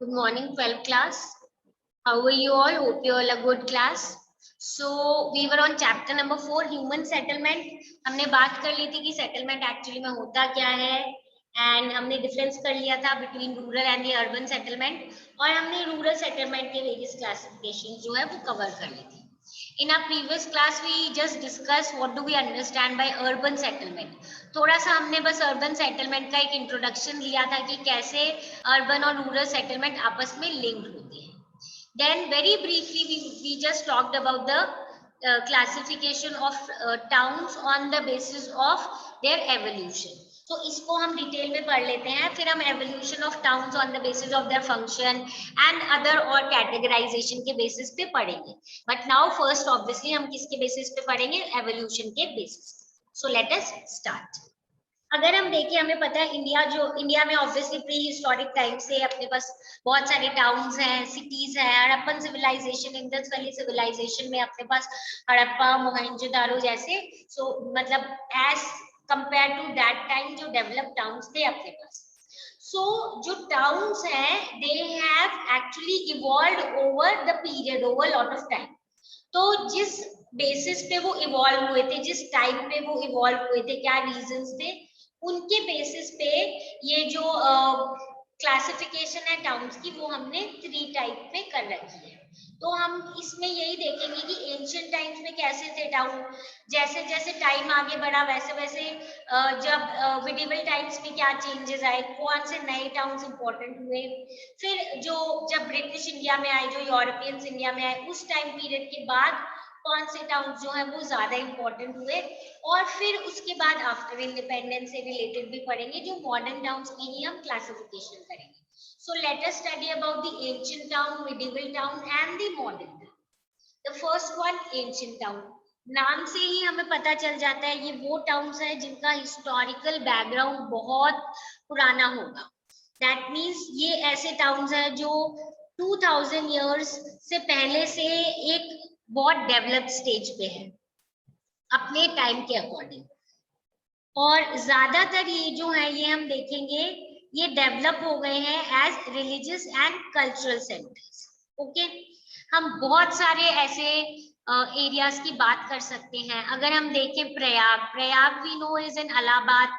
Good morning, 12th class. How are you all? Hope you all are good class. So we were on chapter number 4, human settlement. हमने बात कर ली थी कि settlement actually में होता क्या है, and हमने difference कर लिया था between rural and the urban settlement, और हमने rural settlement के various classifications जो है वो cover कर ली थी. In our previous class we just discussed what do we understand by urban settlement. थोड़ा सा हमने बस urban settlement का एक introduction लिया था कि कैसे urban और rural settlement आपस में linked होते हैं. Then very briefly we just talked about the classification of towns on the basis of their evolution. तो इसको हम डिटेल में पढ़ लेते हैं, फिर हम evolution of towns on the basis of their function and other और कैटेगराइजेशन के बेसिस पे पढ़ेंगे. बट नाउ फर्स्ट ऑब्वियसली हम किसके बेसिस पे पढ़ेंगे? एवोल्यूशन के basis. So let us start. अगर हम देखें, हमें पता है इंडिया में ऑब्वियसली प्री हिस्टोरिक टाइम से अपने पास बहुत सारे टाउन्स हैं, सिटीज हैं. Harappan civilization, Indus valley civilization में अपने पास हड़प्पा, मोहनजोदारो जैसे, सो मतलब as compare to that time जो डेवलप टाउन्स थे अपने पास. सो जो टाउन्स हैं they have actually evolved over the period, over lot of time. तो जिस बेसिस पे वो इवॉल्व हुए थे, जिस टाइम पे वो इवॉल्व हुए थे, क्या रीजंस थे, उनके बेसिस पे ये जो क्लासिफिकेशन है टाउन्स की वो हमने 3 टाइप में कर रखी है. तो हम इसमें यही देखेंगे कि एंशिएंट टाइम्स में कैसे थे टाउन, जैसे जैसे टाइम आगे बढ़ा वैसे वैसे जब मिडिवल टाइम्स में क्या चेंजेस आए, कौन से नए टाउन्स इंपॉर्टेंट हुए, फिर जो जब ब्रिटिश इंडिया में आए, जो यूरोपियंस इंडिया में आए, उस टाइम पीरियड के बाद कौन से टाउन्स जो है वो ज्यादा इंपॉर्टेंट हुए, और फिर उसके बाद आफ्टर इंडिपेंडेंस से रिलेटेड भी पढ़ेंगे, जो मॉडर्न टाउन्स की ही हम क्लासिफिकेशन करेंगे. So let us study about the ancient town, medieval town and the modern town. The first one, ancient town. नाम से ही हमें पता चल जाता है ये वो टाउन्स है जिनका हिस्टोरिकल बैकग्राउंड बहुत पुराना होगा. That means ये ऐसे टाउन्स है जो 2000 years से पहले से एक बहुत डेवलप्ड स्टेज पे है अपने टाइम के अकॉर्डिंग. और ज्यादातर ये जो है ये हम देखेंगे ये डेवलप हो गए हैं as religious and cultural centres. Okay, हम बहुत सारे ऐसे एरियाज की बात कर सकते हैं. अगर हम देखें Prayag we know is in Allahabad,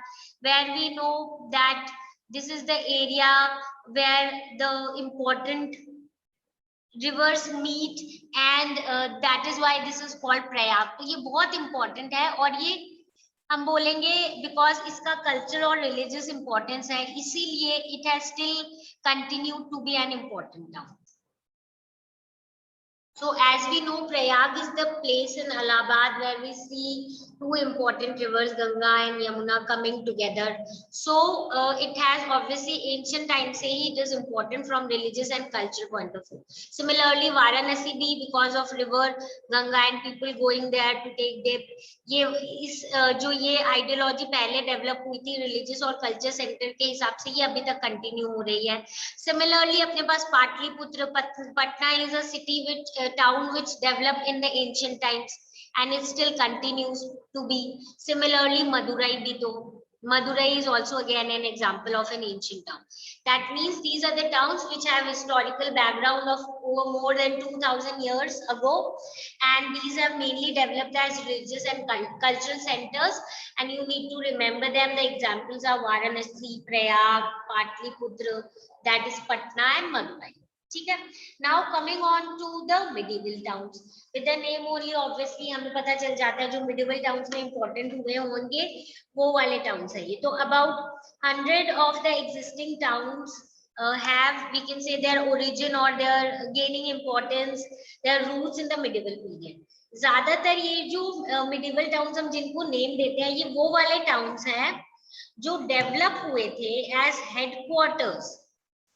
where we know that this is the area where the important rivers meet and that is why this is called Prayag. तो ये बहुत इंपॉर्टेंट है और ये हम बोलेंगे बिकॉज इसका कल्चर और रिलीजियस इंपॉर्टेंस है, इसीलिए it has still continued to be an important town. So as we know, Prayag is the place in Allahabad where we see two important rivers, Ganga and Yamuna, coming together. So it has obviously ancient times से ही it is important from religious and cultural point of view. Similarly, Varanasi भी because of river Ganga and people going there to take dip. ये इस जो ये ideology पहले develop हुई थी religious और culture center के हिसाब से, ये अभी तक continue हो रही है. Similarly, अपने पास Pataliputra, Patna is a city which town which developed in the ancient times and it still continues to be. Similarly, Madurai bhi to, Madurai is also again an example of an ancient town. That means these are the towns which have historical background of over more than 2000 years ago, and these have mainly developed as religious and cultural centers, and you need to remember them. The examples are Varanasi, Prayag, Patliputra, that is Patna and Madurai. ठीक है. Now coming on to the medieval towns. With the name only obviously हमें पता चल जाता है जो medieval towns में important हुए होंगे वो वाले टाउन्स है ये. तो about 100 of the existing towns have, we can say, their origin or their gaining importance, their roots in the medieval period. ज्यादातर ये जो मिडिवल टाउन्स हम जिनको नेम देते हैं ये वो वाले टाउन्स हैं जो डेवलप हुए थे एज हेडक्वार्टर्स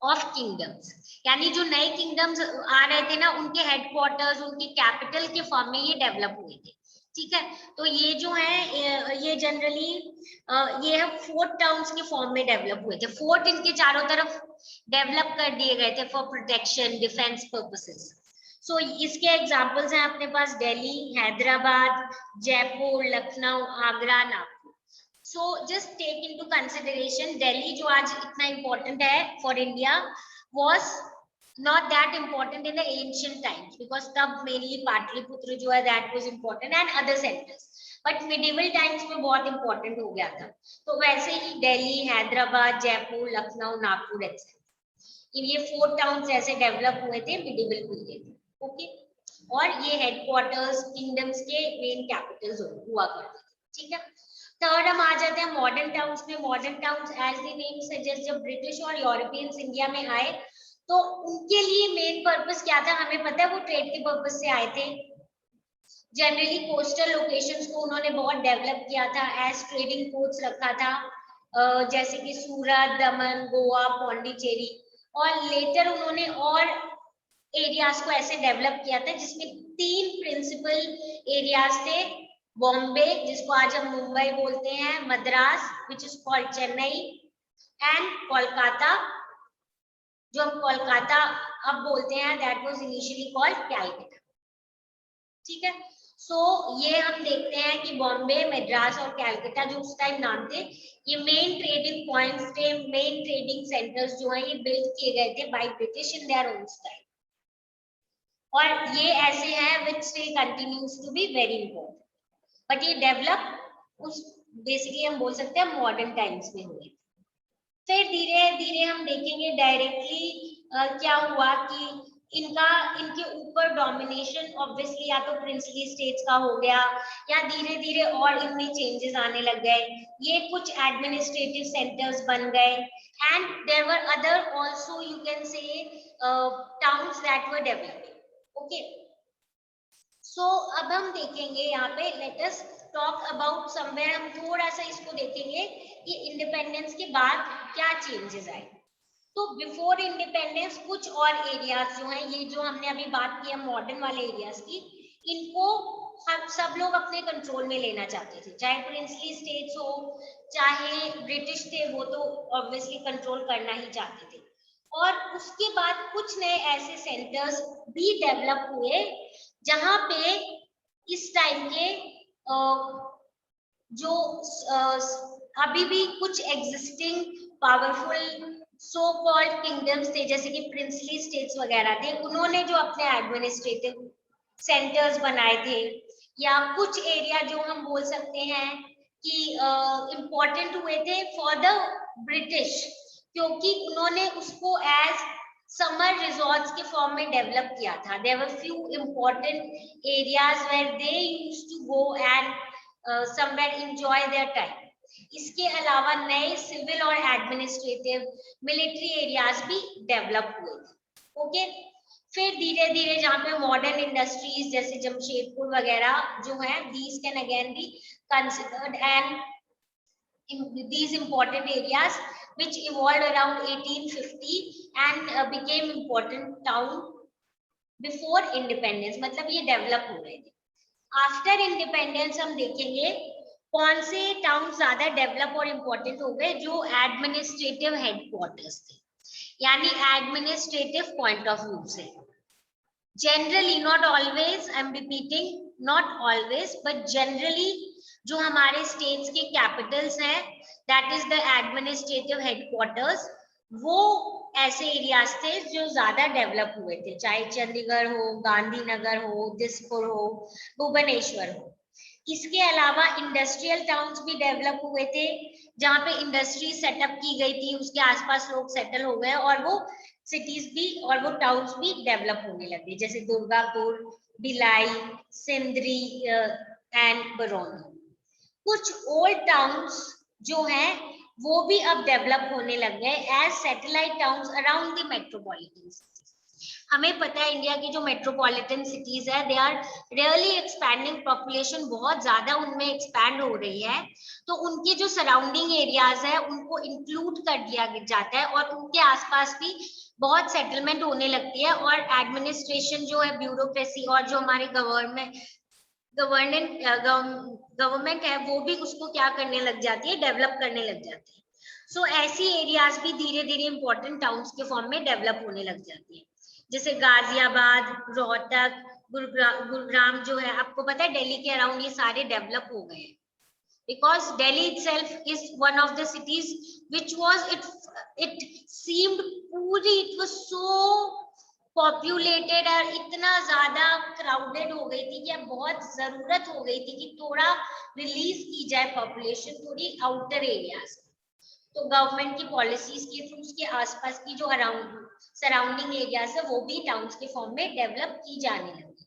ऑफ किंगडम्स. यानी जो नए किंगडम्स आ रहे थे ना उनके हेडक्वार्टर्स, उनकी कैपिटल के फॉर्म में ये डेवलप हुए थे. ठीक है. तो ये जो है ये जनरली ये फोर्ट टाउन्स के फॉर्म में डेवलप हुए थे. फोर्ट इनके चारों तरफ डेवलप कर दिए गए थे फॉर प्रोटेक्शन, डिफेंस पर्पसेस. सो इसके एग्जांपल्स हैं अपने पास Delhi, Hyderabad, Jaipur, Lucknow, Agra, Nagpur. So just take into consideration Delhi जो आज इतना important है for India was not that important in the ancient times, because तब mainly पाटलिपुत्र जो है that was important and other centers, but medieval times में बहुत important हो गया था। तो वैसे ही दिल्ली, हैदराबाद, जयपुर, लखनऊ, नागपुर एक्सेट्रा, ये 4 टाउन्स ऐसे डेवलप हुए थे मिडिवल पीरियड में। ओके, और ये हेडक्वार्टर्स किंगडम्स के मेन कैपिटल्स हुआ करते थे। ठीक है, थर्ड हम आ जाते हैं मॉडर्न टाउन्स में। Modern towns as the name suggest, जब ब्रिटिश और यूरोपियंस इंडिया में आए तो उनके लिए मेन पर्पस क्या था, हमें पता है वो ट्रेड के पर्पस से आए थे। जनरली कोस्टल लोकेशंस को उन्होंने बहुत डेवलप किया था, एज ट्रेडिंग पोर्ट्स रखा था, जैसे कि सूरत, दमन, गोवा, पौंडीचेरी, और लेटर उन्होंने और एरियाज को ऐसे डेवलप किया था जिसमें 3 प्रिंसिपल एरियाज थे। बॉम्बे, जिसको आज हम मुंबई बोलते हैं, Madras which is called Chennai, and Kolkata, जो हम कोलकाता अब बोलते हैं, that was initially called Calcutta. ठीक है, सो ये हम देखते हैं कि बॉम्बे, मद्रास और कैलकाटा जो उस टाइम नाम थे, ये मेन ट्रेडिंग पॉइंट्स थे, मेन ट्रेडिंग सेंटर्स जो हैं ये बिल्ड किए गए थे by British in their own style, और ये ऐसे हैं which still continues to be very important, but ये डेवलप उस बेसिकली हम बोल सकते हैं मॉडर्न टाइम्स में हुए। फिर धीरे धीरे हम देखेंगे डायरेक्टली क्या हुआ कि इनके ऊपर डोमिनेशन ऑब्वियसली या तो प्रिंसली स्टेट्स का हो गया, या धीरे धीरे और इनमें चेंजेस आने लग गए, ये कुछ एडमिनिस्ट्रेटिव सेंटर्स बन गए, and there were other also you can say towns that were developing. Okay, so अब हम देखेंगे यहाँ पे, let us talk about somewhere, हम थोड़ा सा इसको देखेंगे कि इंडिपेंडेंस के बाद क्या चेंजेस आए। तो बिफोर इंडिपेंडेंस कुछ और एरियाज जो हैं, ये जो हमने अभी बात की है मॉडर्न वाले एरियाज की, इनको हम सब लोग अपने कंट्रोल में लेना चाहते थे, चाहे प्रिंसली स्टेट्स हो चाहे ब्रिटिश थे, वो तो ऑब्वियसली कंट्रोल करना ही चाहते थे। और उसके बाद कुछ नए ऐसे सेंटर्स भी डेवलप हुए जहां पे इस टाइम के जो अभी भी कुछ existing powerful so called kingdoms थे, जैसे कि प्रिंसली स्टेट्स वगैरह थे, उन्होंने जो अपने एडमिनिस्ट्रेटिव सेंटर्स बनाए थे, या कुछ एरिया जो हम बोल सकते हैं कि इम्पोर्टेंट हुए थे फॉर द ब्रिटिश, क्योंकि उन्होंने उसको एज समर रिजॉर्ट्स के फॉर्म में डेवलप किया था। There were few important areas where they used to go and somewhere enjoy their time. इसके अलावा नए सिविल और एडमिनिस्ट्रेटिव मिलिट्री एरियाज भी डेवलप हुए थे। ओके, फिर धीरे धीरे जहाँ पे मॉडर्न इंडस्ट्रीज जैसे जमशेदपुर वगैरह जो है, these can again be considered and these important areas which evolved around 1850 and became important town before independence, मतलब ये डेवलप हो रहे थे। आफ्टर इंडिपेंडेंस हम देखेंगे कौन से टाउन ज्यादा डेवलप और इम्पोर्टेंट हो गए, जो एडमिनिस्ट्रेटिव हेडक्वार्टर्स थे, यानी एडमिनिस्ट्रेटिव पॉइंट ऑफ व्यू से। Generally, not always, I am repeating, not always but generally जो हमारे स्टेट्स के कैपिटल्स हैं, that is the administrative headquarters, वो ऐसे एरियाज थे जो ज्यादा डेवलप हुए थे, चाहे चंडीगढ़ हो, गांधीनगर हो, दिसपुर हो, भुवनेश्वर हो। इसके अलावा इंडस्ट्रियल टाउन्स भी डेवलप हुए थे, जहाँ पे इंडस्ट्री सेटअप की गई थी, उसके आसपास लोग सेटल हो गए और वो सिटीज भी और वो टाउन्स भी डेवलप होने लगे, जैसे दुर्गापुर, भिलाई, सिंदरी एंड बरौनी। कुछ ओल्ड टाउन्स जो हैं वो भी अब डेवलप होने लग गए as satellite towns around the metropolitan. हमें पता है इंडिया की जो मेट्रोपॉलिटन सिटीज है, they are really expanding, population बहुत ज्यादा उनमें एक्सपैंड हो रही है, तो उनके जो सराउंडिंग एरियाज है उनको इंक्लूड कर दिया जाता है और उनके आसपास भी बहुत सेटलमेंट होने लगती है, और एडमिनिस्ट्रेशन जो है, ब्यूरोक्रेसी और जो हमारे गवर्नमेंट है, वो भी उसको क्या करने लग जाती है, डेवलप करने लग जाती है। सो ऐसी एरियाज भी धीरे धीरे इंपॉर्टेंट टाउन्स के फॉर्म में डेवलप होने लग जाती है, जैसे गाजियाबाद, रोहतक, गुरुग्राम जो है, आपको पता है दिल्ली के अराउंड ये सारे डेवलप हो गए हैं, because Delhi itself is one of the cities which was it seemed पूरी, it was so पॉपुलेटेड और इतना ज्यादा क्राउडेड हो गई थी कि अब बहुत जरूरत हो गई थी कि थोड़ा रिलीज की जाए पॉपुलेशन थोड़ी आउटर एरियाज। तो गवर्नमेंट की पॉलिसीज के थ्रू उसके आसपास की जो अराउंड सराउंडिंग एरियाज है वो भी टाउन्स के फॉर्म में डेवलप की जाने लगी।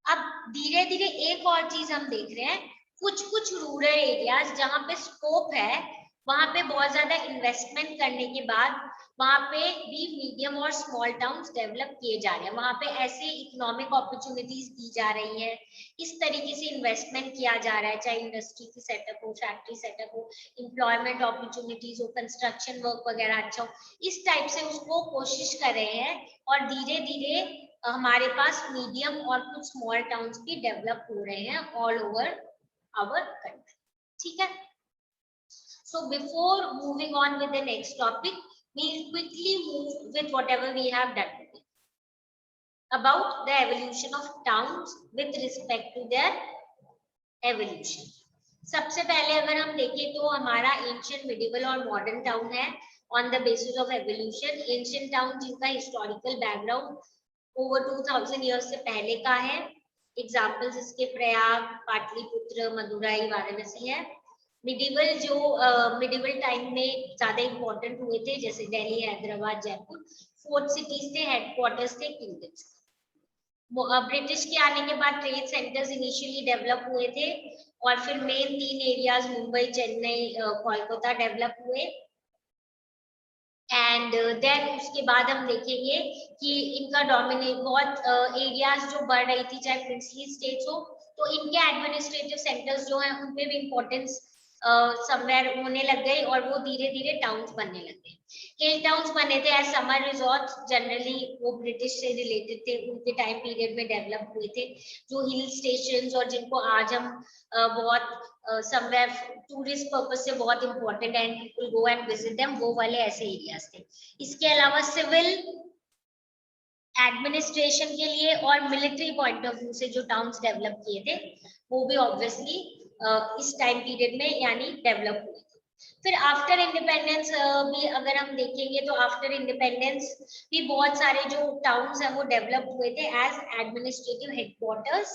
अब धीरे धीरे एक और चीज हम देख रहे हैं, कुछ कुछ रूरल एरियाज जहाँ पे स्कोप है वहां पे बहुत ज्यादा इन्वेस्टमेंट करने के बाद वहां पे भी मीडियम और स्मॉल टाउन्स डेवलप किए जा रहे हैं। वहां पे ऐसे इकोनॉमिक अपॉर्चुनिटीज दी जा रही है, इस तरीके से इन्वेस्टमेंट किया जा रहा है, चाहे इंडस्ट्री की सेटअप हो, फैक्ट्री सेटअप हो, एम्प्लॉयमेंट अपॉर्चुनिटीज हो, कंस्ट्रक्शन वर्क वगैरह अच्छा हो, इस टाइप से उसको कोशिश कर रहे हैं। और धीरे धीरे हमारे पास मीडियम और कुछ स्मॉल टाउन्स भी डेवलप हो रहे हैं ऑल ओवर आवर कंट्री। ठीक है, so before moving on with the next topic, we'll quickly move with whatever we have done today about the evolution of towns with respect to their evolution. सबसे पहले अगर हम देखें तो हमारा ancient, medieval और मॉडर्न टाउन है on the basis of evolution. Ancient town जिनका हिस्टोरिकल बैकग्राउंड ओवर 2000 ईयर्स से पहले का है, एग्जाम्पल्स इसके प्रयाग, पाटलिपुत्र, मदुराई, वाराणसी है। मिडिवल जो मिडिवल टाइम में ज्यादा इंपॉर्टेंट हुए थे, जैसे दिल्ली, हैदराबाद, जयपुर, फोर्ट सिटीज थे, हेडक्वार्टर्स थे किंगडम्स। ब्रिटिश के आने के बाद ट्रेड सेंटर्स इनिशियली डेवलप हुए थे और फिर main 3 areas Mumbai, Chennai, Kolkata develop हुए। एंड देन उसके बाद हम देखेंगे कि इनका डोमिनेट बहुत एरियाज जो बढ़ रही थी, चाहे प्रिंसली स्टेट्स हो, तो इनके एडमिनिस्ट्रेटिव सेंटर्स जो हैं उन पे भी इम्पोर्टेंस समवेयर होने लग गई और वो धीरे धीरे टाउन्स बनने लग गए। हिल टाउन्स बने थे एज समर रिजॉर्ट, जनरली वो ब्रिटिश से रिलेटेड थे, उनके टाइम पीरियड में डेवलप हुए थे, जो हिल स्टेशंस और जिनको आज हम बहुत समवेयर टूरिस्ट पर्पस से बहुत इंपॉर्टेंट है, people go and visit them, वो वाले ऐसे एरियाज थे। इसके अलावा सिविल एडमिनिस्ट्रेशन के लिए और मिलिट्री पॉइंट ऑफ व्यू से जो टाउन्स डेवलप किए थे वो भी ऑब्वियसली इस टाइम पीरियड में यानी डेवलप हुए थे। फिर आफ्टर इंडिपेंडेंस भी अगर हम देखेंगे तो आफ्टर इंडिपेंडेंस भी बहुत सारे जो टाउन्स हैं वो डेवलप हुए थे एज एडमिनिस्ट्रेटिव हेडक्वार्टर्स।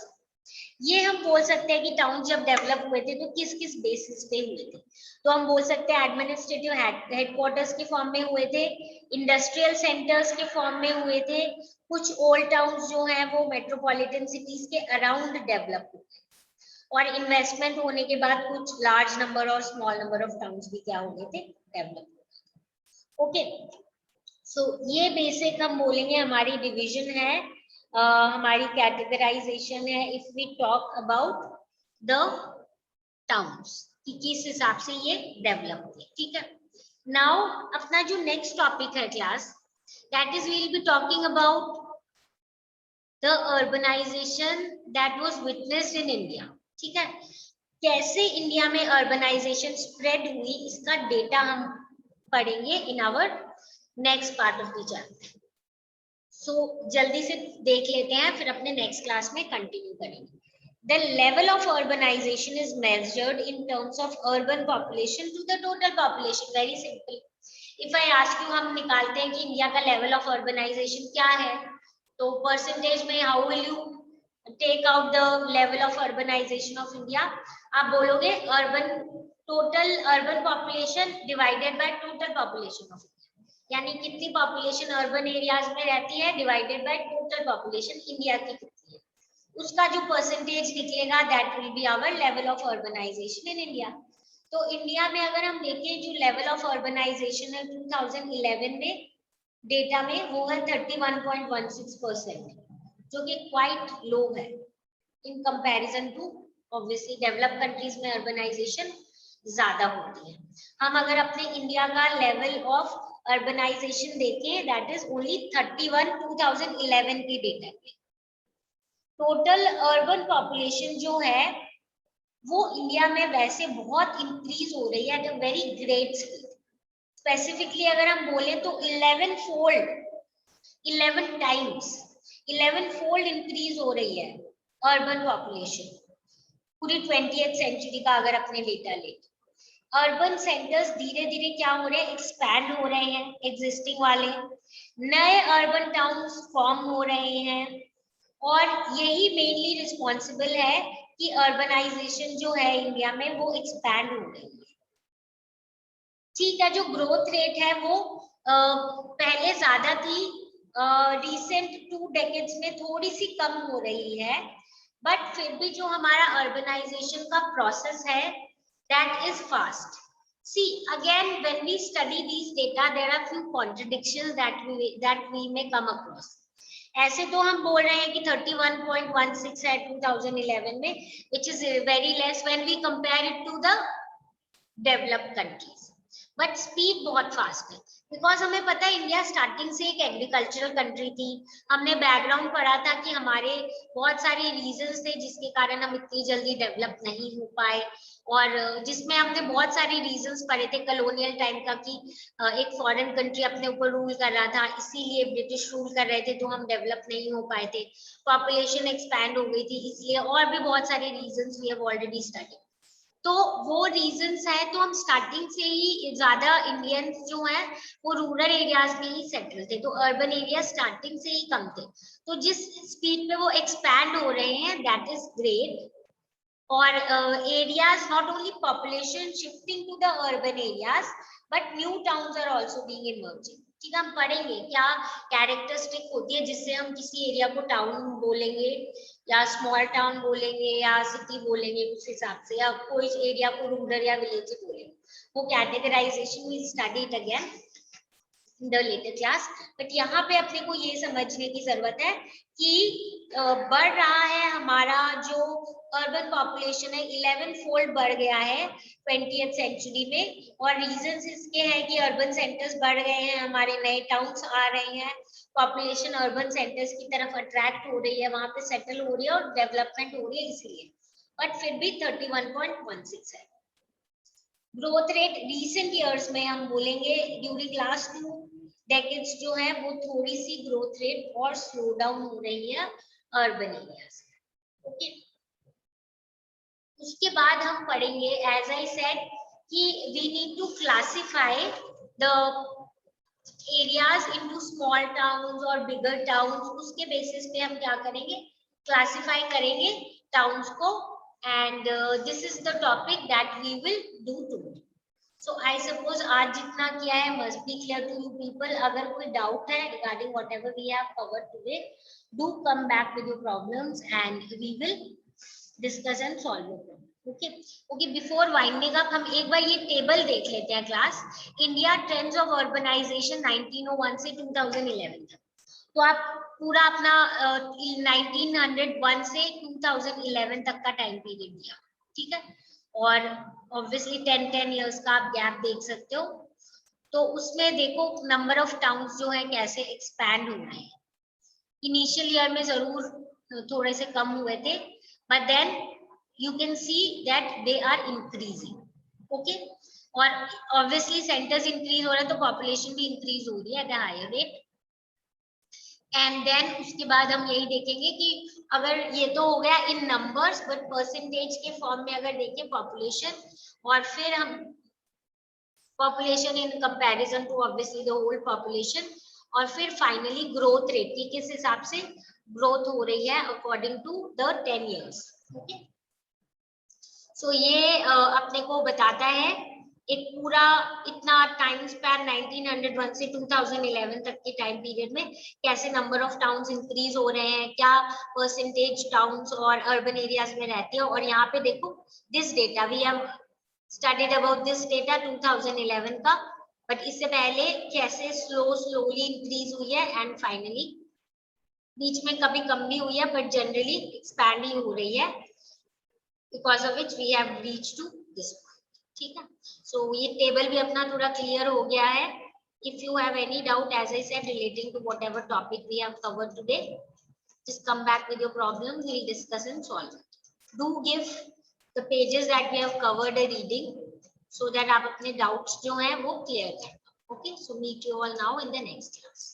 ये हम बोल सकते हैं कि टाउन जब डेवलप हुए थे तो किस किस बेसिस पे हुए थे, तो हम बोल सकते हैं एडमिनिस्ट्रेटिव हेडक्वार्टर्स के फॉर्म में हुए थे, इंडस्ट्रियल सेंटर्स के फॉर्म में हुए थे, कुछ ओल्ड टाउन्स जो हैं वो मेट्रोपॉलिटन सिटीज के अराउंड डेवलप हुए, और इन्वेस्टमेंट होने के बाद कुछ लार्ज नंबर और स्मॉल नंबर ऑफ टाउन्स भी क्या हो गए थे, डेवलप। ओके, सो ये बेसिक हम बोलेंगे हमारी डिवीजन है, हमारी कैटेगराइजेशन है if we talk about the towns कि किस हिसाब से ये डेवलप हुए। ठीक है, नाउ अपना जो नेक्स्ट टॉपिक है class, that is we will be talking about the urbanization that was witnessed in India. ठीक है, कैसे इंडिया में अर्बनाइजेशन स्प्रेड हुई इसका डेटा हम पढ़ेंगे in our next part of the chapter. So जल्दी से देख लेते हैं, फिर अपने नेक्स्ट क्लास में कंटिन्यू करेंगे। The level of urbanization is measured in terms of urban population to the total population. Very simple. If I ask you, हम निकालते हैं कि इंडिया का level of urbanization क्या है, तो percentage में how will you take out the level of urbanization of India? आप बोलोगे urban total urban population divided by total population of India, यानी कितनी पॉपुलेशन अर्बन एरियाज में रहती है divided by total population India की कितनी है, उसका जो परसेंटेज निकलेगा that will be our level of urbanization in India. तो इंडिया में अगर हम देखें जो लेवल ऑफ अर्बनाइजेशन है 2011 में डेटा में वो है 31.16%, जो कि क्वाइट लो है in comparison to obviously developed countries में अर्बनाइजेशन ज्यादा होती है। हम अगर अपने इंडिया का लेवल ऑफ अर्बनाइजेशन देखें दैट इज ओनली 31 2011 की डेटा पे। टोटल अर्बन पॉपुलेशन जो है वो इंडिया में वैसे बहुत इंक्रीज हो रही है at a very great speed. Specifically अगर हम बोले तो 11 फोल्ड इंक्रीज हो रही है अर्बन पॉपुलेशन पूरी 20th सेंचुरी का अगर अपने डेटा ले। अर्बन सेंटर्स धीरे धीरे क्या हो रहे हैं, एक्सपैंड हो रहे हैं, एग्जिस्टिंग वाले नए अर्बन टाउन्स फॉर्म हो रहे हैं, और यही मेनली रिस्पॉन्सिबल है कि अर्बनाइजेशन जो है इंडिया में वो एक्सपैंड हो रही है। ठीक है, जो ग्रोथ रेट है वो पहले ज्यादा थी, रिसेंट 2 डेकेड्स में थोड़ी सी कम हो रही है, बट फिर भी जो हमारा अर्बनाइजेशन का प्रोसेस है that is fast. See, again, when we study these data, there are few contradictions that we may come across. ऐसे तो हम बोल रहे हैं कि 31.16 है 2011 में, which is very less when we compare it to the developed countries. But speed बहुत फास्ट है, बिकॉज हमें पता है इंडिया स्टार्टिंग से एक एग्रीकल्चरल कंट्री थी। हमने बैकग्राउंड पढ़ा था कि हमारे बहुत सारे रीजंस थे जिसके कारण हम इतनी जल्दी डेवलप नहीं हो पाए, और जिसमें हमने बहुत सारे रीजंस पढ़े थे कॉलोनियल टाइम का कि एक फॉरेन कंट्री अपने ऊपर रूल कर रहा था, इसीलिए ब्रिटिश रूल कर रहे थे तो हम डेवलप नहीं हो पाए थे, पॉपुलेशन एक्सपैंड हो गई थी इसलिए, और भी बहुत सारे reasons we have already study. तो वो रीजंस है, तो हम स्टार्टिंग से ही ज्यादा इंडियंस जो है वो रूरल एरियाज में ही सेटल थे, तो अर्बन एरिया स्टार्टिंग से ही कम थे। तो जिस स्पीड पे वो एक्सपैंड हो रहे हैं दैट इज ग्रेट, और areas not only population shifting to the urban areas but new towns are also being emerging। ठीक है, हम पढ़ेंगे क्या कैरेक्टरिस्टिक होती है जिससे हम किसी एरिया को टाउन बोलेंगे या स्मॉल टाउन बोलेंगे या सिटी बोलेंगे उस हिसाब से, या कोई एरिया को रूरल या विलेज बोलेंगे, वो categorization we study it again in the later class. But यहाँ पे अपने को ये समझने की जरूरत है कि बढ़ रहा है हमारा जो अर्बन पॉपुलेशन है 11 फोल्ड बढ़ गया है 20th सेंचुरी में, और रीजंस इसके हैं कि अर्बन सेंटर्स बढ़ गए हैं, हमारे नए टाउन्स आ रहे हैं, पॉपुलेशन अर्बन सेंटर्स की तरफ अट्रैक्ट हो रही है, वहां पे सेटल हो रही है और डेवलपमेंट हो रही है इसलिए, बट फिर भी 31.16 है। ग्रोथ रेट रिसेंट ईयर्स में हम बोलेंगे ड्यूरिंग लास्ट 2 डेकेड्स जो है वो थोड़ी सी ग्रोथ रेट और स्लो डाउन हो रही है अर्बन एरियाज। ओके, उसके बाद हम पढ़ेंगे एज आई सेड कि we need to classify the areas into small towns और बिगर टाउन्स। उसके बेसिस पे हम क्या करेंगे, क्लासिफाई करेंगे टाउन्स को, and this is the topic that we will do today. So I suppose आज जितना किया है must be clear to you people. अगर कोई डाउट है regarding whatever we have covered today, do come back with your problems and we will discuss and solve your problem. Okay okay, before winding up हम एक बार ये table देख लेते हैं class, India trends of urbanization 1901 से 2011 तक। तो आप पूरा अपना 1901 से 2011 तक का टाइम पीरियड दिया, ठीक है, और ऑब्वियसली 10 इयर्स का आप गैप देख सकते हो। तो उसमें देखो नंबर ऑफ टाउन्स जो है कैसे एक्सपैंड हो रहे हैं। इनिशियल ईयर में जरूर थोड़े से कम हुए थे, but then you can see that they are increasing। okay, और obviously centers increase हो रहा है तो population भी increase हो रही है at a higher rate। And then उसके बाद हम यही देखेंगे कि अगर ये तो हो गया इन नंबर्स, बट परसेंटेज के फॉर्म में अगर देखें पॉपुलेशन, और फिर हम population in comparison to obviously the whole population, और फिर फाइनली ग्रोथ रेट की किस हिसाब से ग्रोथ हो रही है according to the 10 years. Okay, so ये अपने को बताता है एक पूरा इतना टाइम स्पैन 1901 से 2011 तक के टाइम पीरियड में कैसे नंबर ऑफ टाउन्स इंक्रीज हो रहे हैं, क्या परसेंटेज टाउन्स और अर्बन एरियाज में रहते हैं। और यहाँ पे देखो this data we have studied about this data 2011 का, बट इससे पहले कैसे स्लोली इंक्रीज हुई है एंड फाइनली बीच में कभी कम भी हुई है बट जनरली एक्सपैंड ही हो रही है, because of which we have reached to this point। ठीक है, so ये टेबल भी अपना थोड़ा क्लियर हो गया है। if you have any doubt as I said relating to whatever topic we have covered today, just come back with your problems, we'll discuss and solve it। do give the pages that we have covered a reading so that आप अपने doubts जो हैं वो clear कर। okay, so meet you all now in the next class।